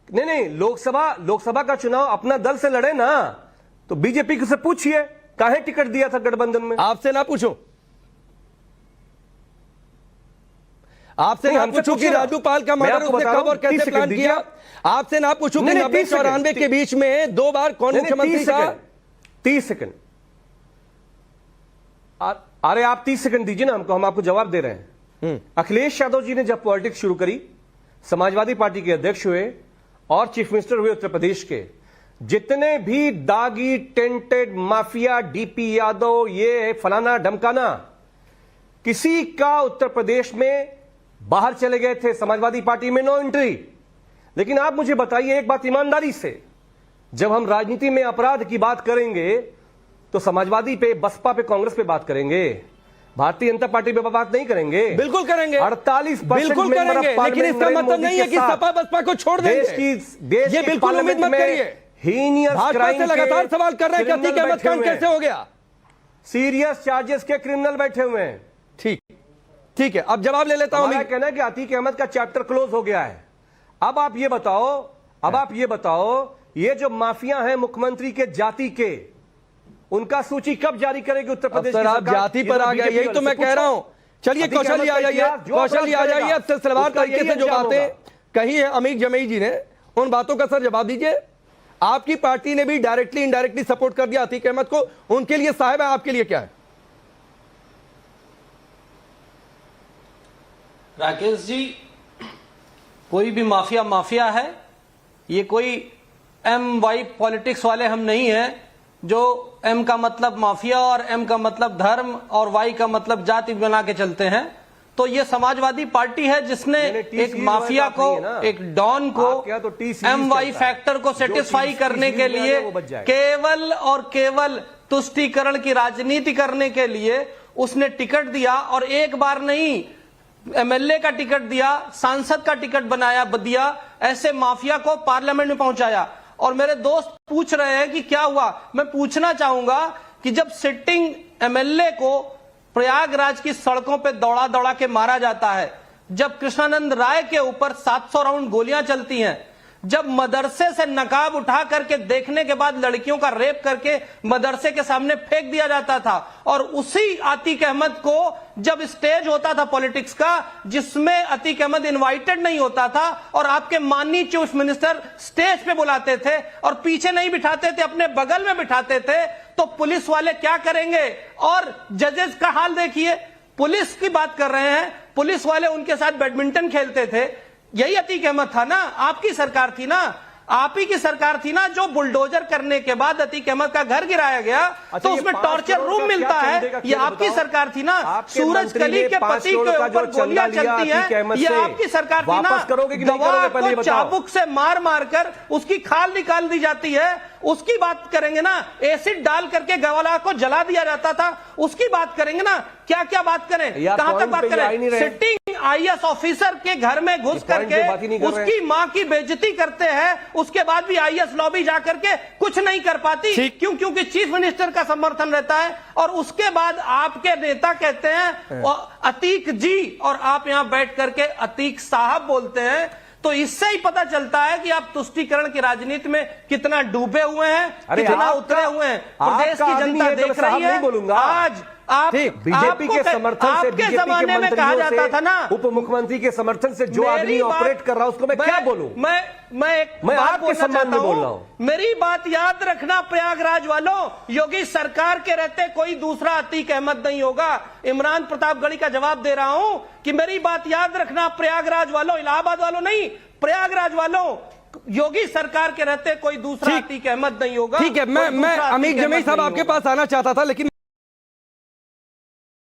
नहीं, लोकसभा का चुनाव अपना दल से लड़े ना, तो बीजेपी से पूछिए काहे टिकट दिया था गठबंधन में। आपसे ना पूछो, आपसे ना पूछो कि राजूपाल का मर्डर उसने कब और कैसे प्लान किया। आपसे ना पूछो कि 90-94 के बीच में 2 बार कौन मुख्यमंत्री था। 30 सेकंड, अरे आप 30 सेकंड दीजिए ना हमको, हम आपको जवाब दे रहे हैं। अखिलेश यादव जी ने जब पॉलिटिक्स शुरू करी, समाजवादी पार्टी के अध्यक्ष हुए और चीफ मिनिस्टर हुए उत्तर प्रदेश के, जितने भी दागी टेंटेड माफिया, डीपी यादव, ये फलाना ढमकाना, किसी का उत्तर प्रदेश में बाहर चले गए थे, समाजवादी पार्टी में नो एंट्री। लेकिन आप मुझे बताइए एक बात ईमानदारी से, जब हम राजनीति में अपराध की बात करेंगे तो समाजवादी पे, बसपा पे, कांग्रेस पे बात करेंगे, भारतीय जनता पार्टी पे बात नहीं करेंगे। बिल्कुल करेंगे, 48% बिल्कुल करेंगे, लेकिन इसका मतलब नहीं है कि सपा बसपा को छोड़ देंगे। ये बिल्कुल उम्मीद मत करिए। भाजपा से लगातार सवाल कर रहे हैं कि अतीक अहमद खान कैसे हो गया। सीरियस चार्जेस के क्रिमिनल बैठे हुए हैं। ठीक है, अब जवाब ले लेता हूं। मैं कहना है कि अतीक अहमद का चैप्टर क्लोज हो गया है। अब आप ये बताओ, ये जो माफिया हैं मुख्यमंत्री के जाति के, उनका सूची कब जारी करेगी उत्तर प्रदेश की सरकार? आप जाति पर आ गया, यही तो मैं कह रहा हूं। चलिए कौशल जी आ जाइए, कौशल जी आ जाइए। अब सिलसिलेवार तरीके से जो बातें कही है अमीर जमई जी ने, उन बातों का सर जवाब दीजिए। आपकी पार्टी ने भी डायरेक्टली इनडायरेक्टली सपोर्ट कर दिया अतीक अहमद को, उनके लिए साहिब है, आपके लिए क्या है? राकेश जी, कोई भी माफिया माफिया है। ये कोई एम वाई पॉलिटिक्स वाले हम नहीं हैं, जो एम का मतलब माफिया और एम का मतलब धर्म और वाई का मतलब जाति बना के चलते हैं। तो ये समाजवादी पार्टी है जिसने एक माफिया को, एक डॉन को, एम वाई फैक्टर को सेटिस्फाई करने के लिए, केवल और केवल तुष्टीकरण की राजनीति करने के लिए उसने टिकट दिया। और एक बार नहीं, एमएलए का टिकट दिया, सांसद का टिकट दिया, ऐसे माफिया को पार्लियामेंट में पहुंचाया। और मेरे दोस्त पूछ रहे हैं कि क्या हुआ। मैं पूछना चाहूंगा कि जब सिटिंग एमएलए को प्रयागराज की सड़कों पे दौड़ा दौड़ा के मारा जाता है, जब कृष्णानंद राय के ऊपर 700 राउंड गोलियां चलती हैं, जब मदरसे से नकाब उठा करके देखने के बाद लड़कियों का रेप करके मदरसे के सामने फेंक दिया जाता था, और उसी अतीक अहमद को जब स्टेज होता था पॉलिटिक्स का जिसमें अतीक अहमद इनवाइटेड नहीं होता था और आपके माननीय चीफ मिनिस्टर स्टेज पे बुलाते थे और पीछे नहीं बिठाते थे, अपने बगल में बिठाते थे, तो पुलिस वाले क्या करेंगे? और जजेस का हाल देखिए। पुलिस की बात कर रहे हैं, पुलिस वाले उनके साथ बैडमिंटन खेलते थे। यही अतीक अहमद था ना, आपकी सरकार थी ना, आप ही की सरकार थी ना, जो बुलडोजर करने के बाद अतीक अहमद का घर गिराया गया, तो उसमें टॉर्चर रूम मिलता है। ये आपकी सरकार थी ना। सूरज कली के पति के ऊपर गोलियां चलती हैं, ये आपकी सरकार थी ना। गवाह को चाबुक से मार मार कर उसकी खाल निकाल दी जाती है, उसकी बात करेंगे ना। एसिड डाल करके गवाह को जला दिया जाता था, उसकी बात करेंगे ना। क्या क्या बात करें, कहां तक बात करें? सिटिंग आईएएस ऑफिसर के घर में घुस करके उसकी मां की बेइज्जती करते हैं, उसके बाद भी आईएएस लॉबी जाकर के कुछ नहीं कर पाती। क्यों? क्योंकि चीफ मिनिस्टर का समर्थन रहता है। और उसके बाद आपके नेता कहते हैं अतीक जी, और आप यहां बैठ करके अतीक साहब बोलते हैं। तो इससे ही पता चलता है कि आप तुष्टीकरण की राजनीति में कितना डूबे हुए हैं, कितना उतरे हुए हैं। प्रदेश की जनता देख रही है। आज आप बीजेपी के समर्थन से, बीजेपी जमाने में कहा जाता था ना, उप मुख्यमंत्री के समर्थन से जो आदमी ऑपरेट कर रहा है उसको मैं क्या बोलूं? मैं आपके सम्मान में बोल रहा हूं। मेरी बात याद रखना प्रयागराज वालों, योगी सरकार के रहते कोई दूसरा अतीक अहमद नहीं होगा। इमरान प्रतापगढ़ी का जवाब दे रहा हूं कि मेरी बात याद रखना प्रयागराज वालों, इलाहाबाद वालों नहीं, प्रयागराज वालों, योगी सरकार के रहते कोई दूसरा अतीक अहमद नहीं होगा। ठीक है, मैं अमीर जमीर साहब आपके पास आना चाहता था, लेकिन